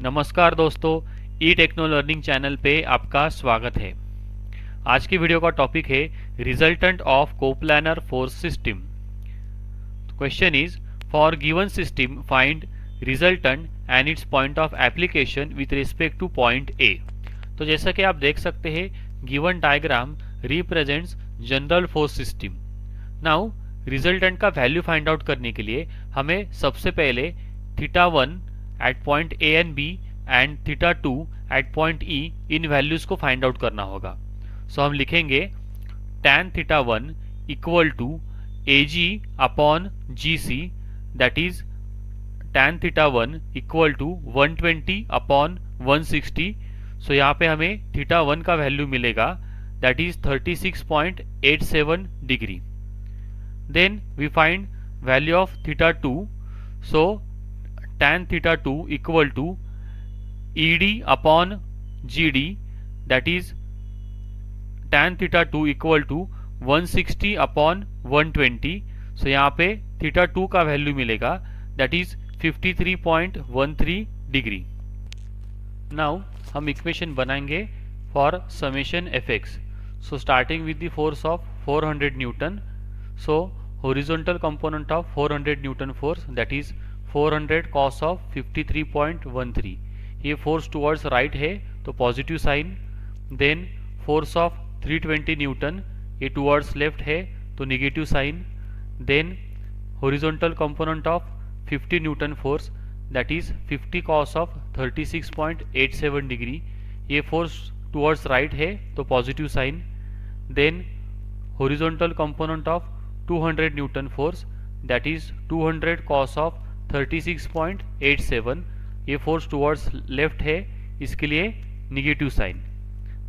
नमस्कार दोस्तों, ई techno learning channel पे आपका स्वागत है। आज की वीडियो का टॉपिक है resultant of coplanar force system. Question is for given system find resultant and it's point of application with respect to point A. तो जैसा कि आप देख सकते हैं, given diagram represents general force system. Now resultant का value find out करने के लिए हमें सबसे पहले θ1 at point A and B and θ2 at point E इन वैल्यूज को फाइंड आउट करना होगा। सो हम लिखेंगे tan θ1 equal to AG upon GC, that is tan θ1 equal to 120 upon 160। So यहाँ पे हमें θ1 का वैल्यू मिलेगा, that is 36.87 degree. Then we find value of θ2। So tan θ2 equal to ED upon GD, that is tan θ2 equal to 160 upon 120। So यहाँ पे θ2 का value मिलेगा, that is 53.13 डिग्री। नाउ हम इक्वेशन बनाएंगे for summation fx। So starting with the force of 400 newton. So horizontal component of 400 newton force, that is 400 cos of 53.13। ये force towards right है तो positive sign. Then force of 320 newton, ये towards left है तो negative sign. Then horizontal component of 50 newton force, that is 50 cos of 36.87 degree. ये force towards right है तो positive sign. Then horizontal component of 200 newton force, that is 200 cos of 36.87। ये force towards left है, इसके लिए negative sign.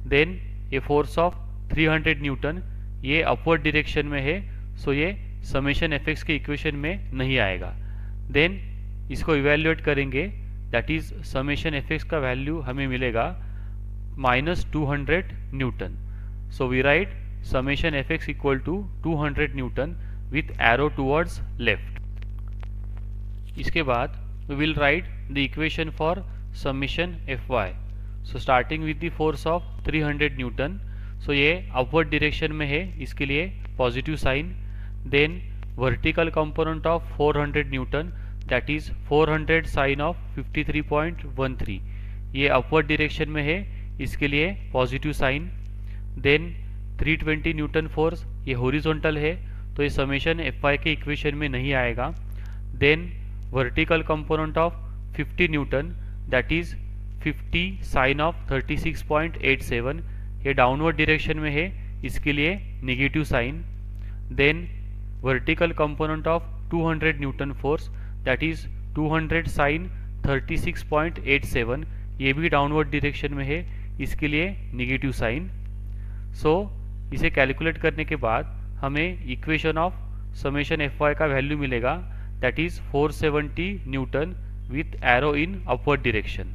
Then ये force of 300 newton, ये upward direction में है, सो ये समेशन एफएक्स के इक्वेशन में नहीं आएगा। देन इसको इवेल्युएट करेंगे, दैट इज समेशन एफएक्स का वैल्यू हमें मिलेगा -200 newton. So we write summation F X equal to 200 newton with arrow towards left. इसके बाद we will write the equation for summation fy. So starting with the force of 300 newton, so ये upward direction में है, इसके लिए positive sign. Then vertical component of 400 newton, that is 400 sine of 53.13। ये upward direction में है, इसके लिए positive sign. Then 320 newton force, ये हॉरिजॉन्टल है तो ये समेशन fy के इक्वेशन में नहीं आएगा। Then vertical component of 50 newton, that is 50 sine of 36.87। ये डाउनवर्ड डायरेक्शन में है, इसके लिए negative sign. Then vertical component of 200 newton force, that is 200 sine 36.87। ये भी डाउनवर्ड डायरेक्शन में है, इसके लिए नेगेटिव साइन। सो इसे कैलकुलेट करने के बाद हमें इक्वेशन ऑफ समेशन fy का वैल्यू मिलेगा, that is 470 newton with arrow in upward direction.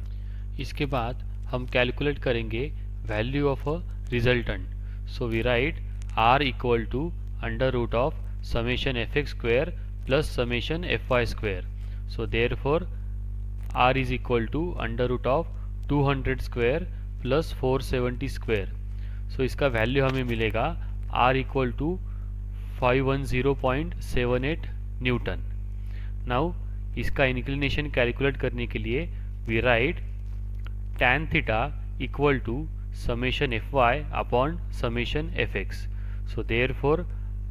इसके बाद हम कैलकुलेट करेंगे value of a resultant. So we write r equal to under root of summation fx square plus summation fy square. So therefore r is equal to under root of 200 square plus 470 square. So इसका value हमें मिलेगा r equal to 510.78 newton. Now इसका inclination calculate करने के लिए we write tan theta equal to summation fy upon summation fx। So therefore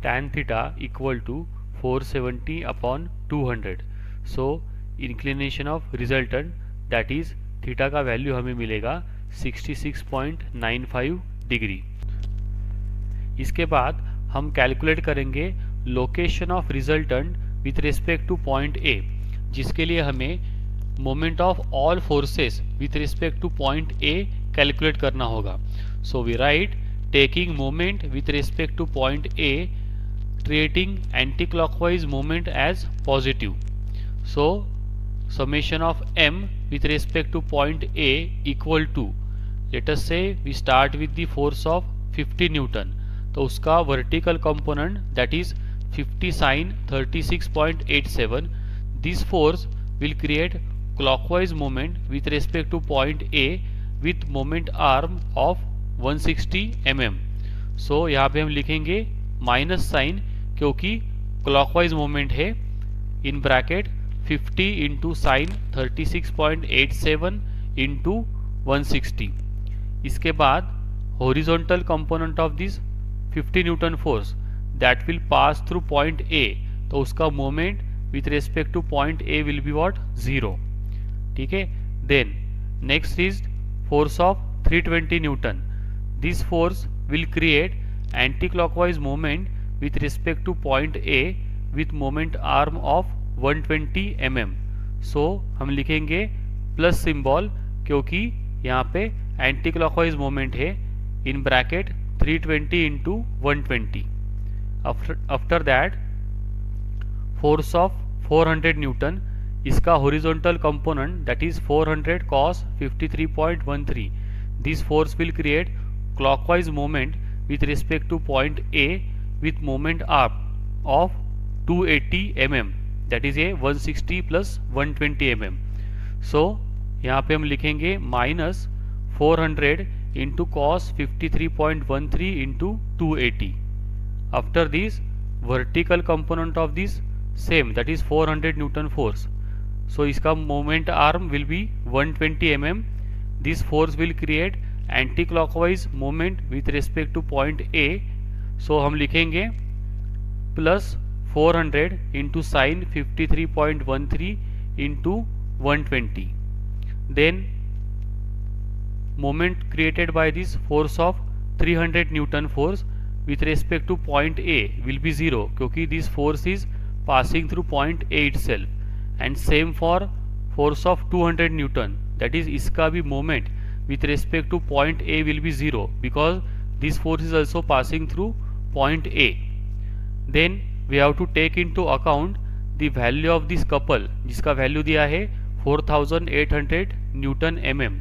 tan theta equal to 470 upon 200। So inclination of resultant, that is theta का value हमें मिलेगा 66.95 degree. इसके बाद हम कैलकुलेट करेंगे location of resultant with respect to point A, जिसके लिए हमें moment of all forces with respect to point A calculate करना होगा। So we right taking moment with respect to point A, treating anti clockwise moment as positive. So summation of m with respect to point A equal to, let us say we start with the force of 50 newton, तो उसका vertical component that is 50 sin 36.87। This force will create clockwise moment with respect to point A with moment arm of 160 mm. So यहाँ पे हम लिखेंगे minus sign क्योंकि clockwise moment है, in bracket 50 into sine 36.87 into 160. इसके बाद horizontal component of this 50 newton force that will pass through point A, तो उसका moment with respect to point A will be what 0. ठीक है. Then next is force of 320 newton. This force will create anti-clockwise moment with respect to point A with moment arm of 120 mm. So हम लिखेंगे plus symbol क्योंकि यहाँ पे anti clockwise moment है, in bracket 320 into 120. After that force of 400 newton, इसका horizontal component that is 400 cos 53.13. This force will create clockwise moment with respect to point A with moment arm of 280 mm, that is a 160 plus 120 mm. So यहाँ पे हम लिखेंगे minus 400 into cos 53.13 into 280. After this vertical component of this same that is 400 newton force. So इसका moment arm will be 120 mm. This force will create anti clockwise moment with respect to point A. So हम लिखेंगे plus 400 into sine 53.13 into 120. Then moment created by this force of 300 newton force with respect to point A will B 0 क्योंकि this force is passing through point A itself. And same for force of 200 Newton, that is इसका भी moment with respect to point A will be 0 because this force is also passing through point A. Then we have to take into account the value of this couple जिसका value दिया है 4800 newton mm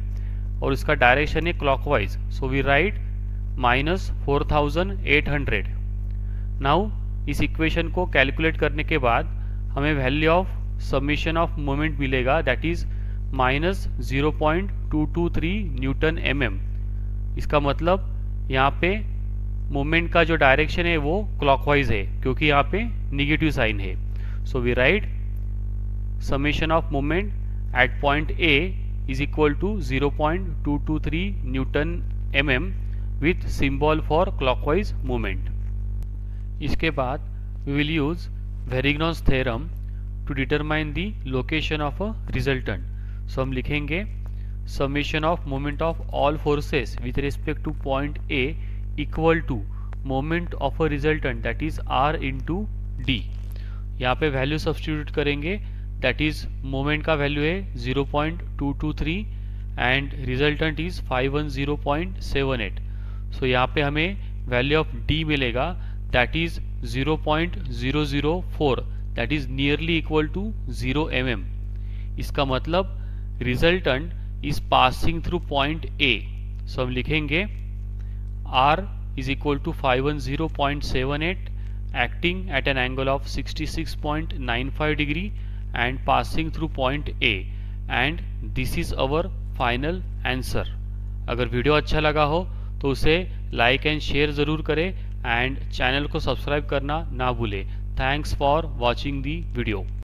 और इसका direction है clockwise. So we write minus 4800. Now इस equation को calculate करने के बाद हमें value of summation of moment मिलेगा that is minus 0.223 newton mm. इसका मतलब यहाँ पे मोमेंट का जो डायरेक्शन है वो क्लॉकवाइज है क्योंकि यहाँ पे निगेटिव साइन है. So we write summation of moment at point A is equal to 0.223 newton mm with symbol for clockwise moment. इसके बाद we will use Varignon's theorem to determine the location of a resultant. So हम लिखेंगे summation of moment of all forces with respect to point A equal to moment of a resultant that is R into D. यहाँ पे value substitute करेंगे that is moment का value है 0.223 and resultant is 510.78. सो यहाँ पे हमें value of D मिलेगा that is 0.004 that is nearly equal to 0 mm. इसका मतलब resultant is passing through point A. So हम लिखेंगे R is equal to 510.78 acting at an angle of 66.95 degree and passing through point A, and this is our final answer. अगर video अच्छा लगा हो तो उसे लाइक एंड शेयर ज़रूर करें एंड चैनल को सब्सक्राइब करना ना भूलें. Thanks for watching the video.